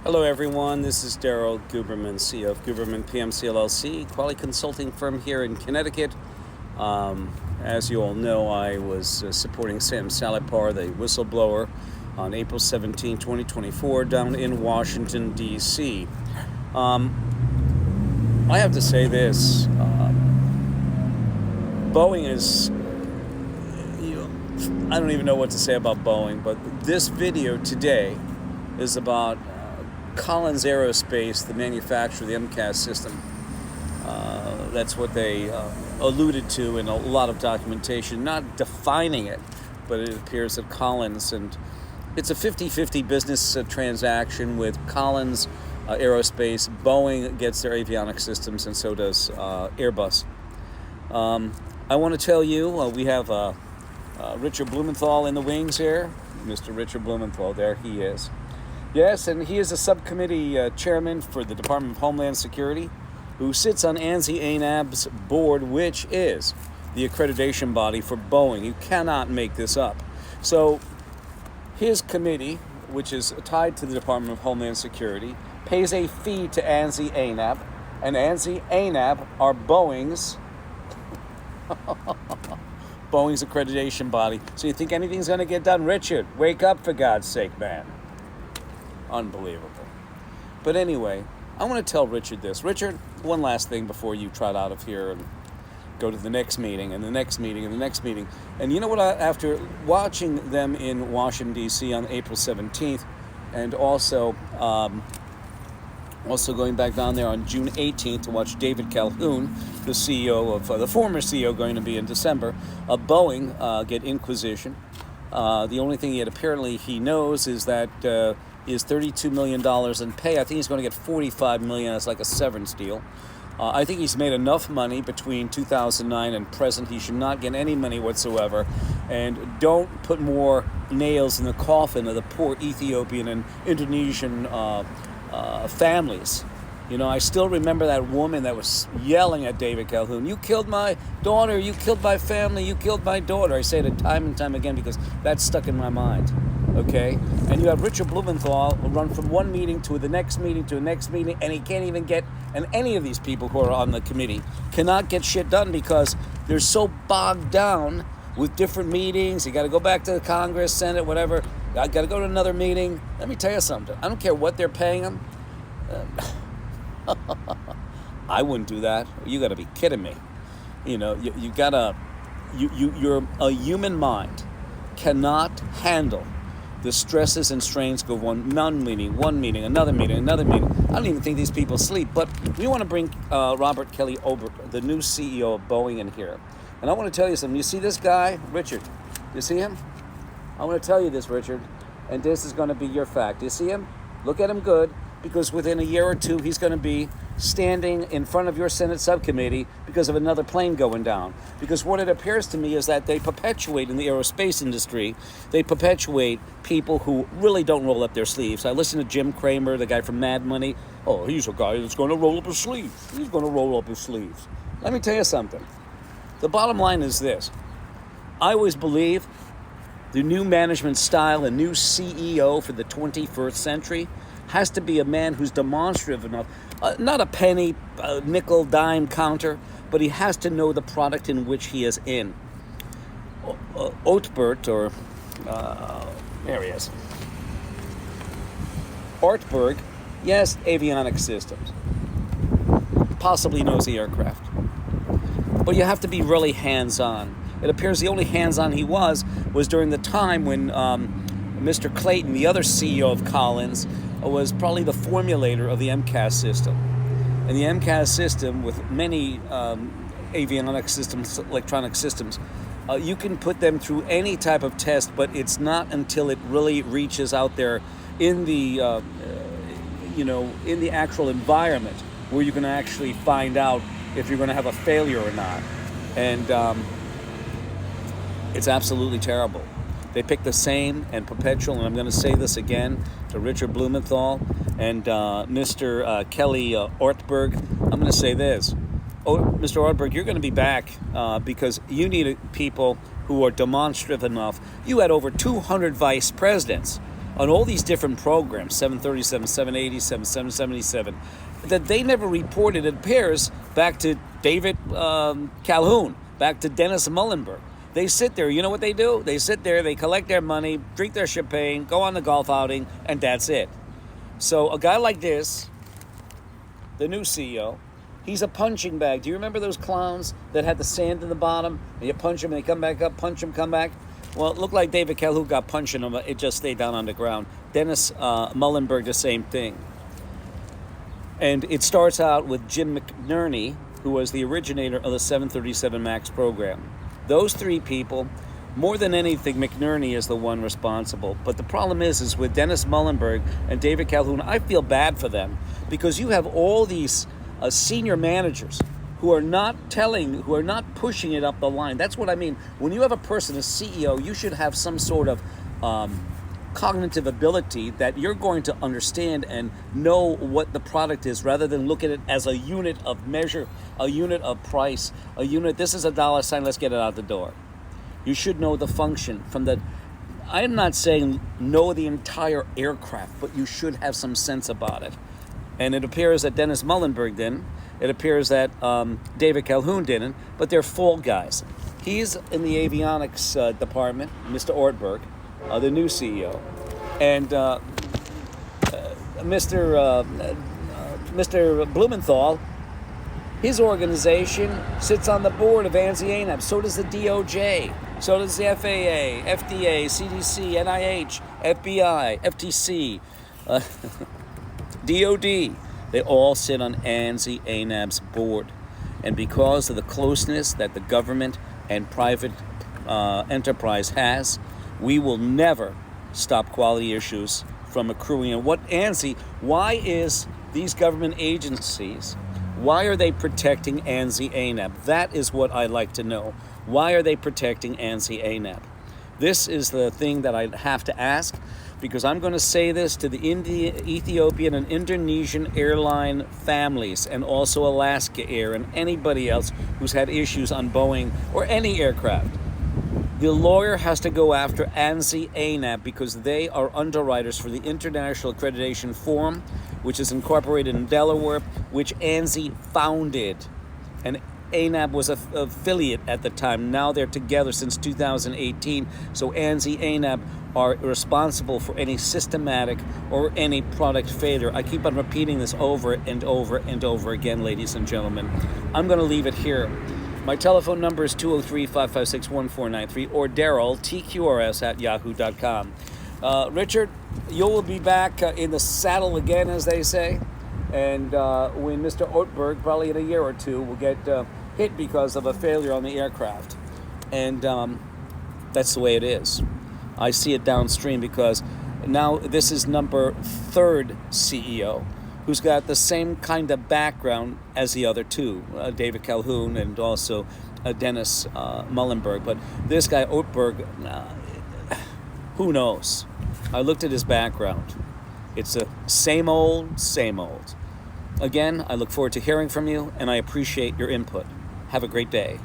Hello everyone, this is Daryl Guberman, CEO of Guberman PMC LLC, quality consulting firm here in Connecticut. As you all know, I was supporting Sam Salipar, the whistleblower, on April 17, 2024, down in Washington, D.C. I have to say this, Boeing is, I don't even know what to say about Boeing, but this video today is about Collins Aerospace, the manufacturer of the MCAS system. That's what they alluded to in a lot of documentation, not defining it, but it appears that Collins, and it's a 50-50 business transaction with Collins Aerospace. Boeing gets their avionics systems, and so does Airbus. I want to tell you, we have Richard Blumenthal in the wings here. Mr. Richard Blumenthal, there he is. Yes, and he is a subcommittee chairman for the Department of Homeland Security, who sits on ANSI-ANAB's board, which is the accreditation body for Boeing. You cannot make this up. So his committee, which is tied to the Department of Homeland Security, pays a fee to ANSI-ANAB, and ANSI-ANAB are Boeing's accreditation body. So you think anything's going to get done? Richard, wake up for God's sake, man. Unbelievable. But anyway, I want to tell Richard this. Richard, one last thing before you trot out of here and go to the next meeting and the next meeting and the next meeting. And you know what? After watching them in Washington, D.C. on April 17th, and also going back down there on June 18th to watch David Calhoun, the CEO of the former CEO, going to be in December, of Boeing get inquisition. The only thing he knows is that is $32 million in pay. I think he's going to get $45 million as like a severance deal. I think he's made enough money between 2009 and present. He should not get any money whatsoever. And don't put more nails in the coffin of the poor Ethiopian and Indonesian families. You know, I still remember that woman that was yelling at David Calhoun, "You killed my daughter, you killed my family, you killed my daughter." I say it time and time again because that's stuck in my mind. Okay? And you have Richard Blumenthal who run from one meeting to the next meeting to the next meeting, and he can't even get, and any of these people who are on the committee cannot get shit done because they're so bogged down with different meetings. You got to go back to the Congress, Senate, whatever. I got to go to another meeting. Let me tell you something. I don't care what they're paying them. I wouldn't do that. You got to be kidding me. You know, you're a human mind cannot handle the stresses and strains of one meeting, another meeting. I don't even think these people sleep. But we want to bring Robert Kelly Obert, the new CEO of Boeing, in here. And I want to tell you something. You see this guy, Richard? You see him? I want to tell you this, Richard, and this is going to be your fact. You see him? Look at him good, because within a year or two, he's going to be standing in front of your Senate subcommittee because of another plane going down. Because what it appears to me is that they perpetuate in the aerospace industry, they perpetuate people who really don't roll up their sleeves. I listened to Jim Cramer, the guy from Mad Money. Oh, he's a guy that's going to roll up his sleeves. He's going to roll up his sleeves. Let me tell you something. The bottom line is this. I always believe the new management style, a new CEO for the 21st century, has to be a man who's demonstrative enough, not a penny, nickel, dime counter, but he has to know the product in which he is in. Ortberg, there he is. Ortberg, yes, avionics systems. Possibly knows the aircraft. But you have to be really hands-on. It appears the only hands-on he was during the time when Mr. Clayton, the other CEO of Collins, was probably the formulator of the MCAS system. And the MCAS system, with many avionics systems, electronic systems, you can put them through any type of test, but it's not until it really reaches out there in the, in the actual environment where you can actually find out if you're going to have a failure or not. And it's absolutely terrible. They pick the same and perpetual, and I'm going to say this again to Richard Blumenthal and Mr. Kelly Ortberg. I'm going to say this. Oh, Mr. Ortberg, you're going to be back because you need people who are demonstrative enough. You had over 200 vice presidents on all these different programs, 737, 787, 777, that they never reported, it appears, back to David Calhoun, back to Dennis Muhlenberg. They sit there, you know what they do? They sit there, they collect their money, drink their champagne, go on the golf outing, and that's it. So a guy like this, the new CEO, he's a punching bag. Do you remember those clowns that had the sand in the bottom? And you punch them and they come back up, punch them, come back? Well, it looked like David Calhoun got punched in them, but it just stayed down on the ground. Dennis Muhlenberg, the same thing. And it starts out with Jim McNerney, who was the originator of the 737 MAX program. Those three people, more than anything, McNerney is the one responsible. But the problem is with Dennis Muhlenberg and David Calhoun, I feel bad for them because you have all these senior managers who are not pushing it up the line. That's what I mean. When you have a person, a CEO, you should have some sort of cognitive ability that you're going to understand and know what the product is rather than look at it as a unit of measure, a unit of price, a unit, this is a dollar sign, let's get it out the door. You should know the function from the, I am not saying know the entire aircraft, but you should have some sense about it. And it appears that Dennis Muhlenberg didn't. It appears that David Calhoun didn't, but they're fall guys. He's in the avionics department, Mr. Ortberg, the new CEO, and Mr. Blumenthal, his organization sits on the board of ANSI-ANAB. So does the DOJ. So does the FAA, FDA, CDC, NIH, FBI, FTC, DOD. They all sit on ANSI-ANAB's board. And because of the closeness that the government and private enterprise has, we will never stop quality issues from accruing. And what ANSI, why is these government agencies, why are they protecting ANSI-ANAB? That is what I'd like to know. Why are they protecting ANSI-ANAB? This is the thing that I have to ask, because I'm going to say this to the Ethiopian and Indonesian airline families, and also Alaska Air and anybody else who's had issues on Boeing or any aircraft. The lawyer has to go after ANSI-ANAB because they are underwriters for the International Accreditation Forum, which is incorporated in Delaware, which ANSI founded. And ANAB was an affiliate at the time. Now they're together since 2018. So ANSI-ANAB are responsible for any systematic or any product failure. I keep on repeating this over and over and over again, ladies and gentlemen. I'm going to leave it here. My telephone number is 203-556-1493 or Daryl, TQRS at yahoo.com. Richard, you will be back in the saddle again, as they say. And when Mr. Ortberg, probably in a year or two, will get hit because of a failure on the aircraft. And that's the way it is. I see it downstream because now this is number 3rd CEO who's got the same kind of background as the other two, David Calhoun and also Dennis Muhlenberg. But this guy, Ortberg, who knows? I looked at his background. It's the same old, same old. Again, I look forward to hearing from you, and I appreciate your input. Have a great day.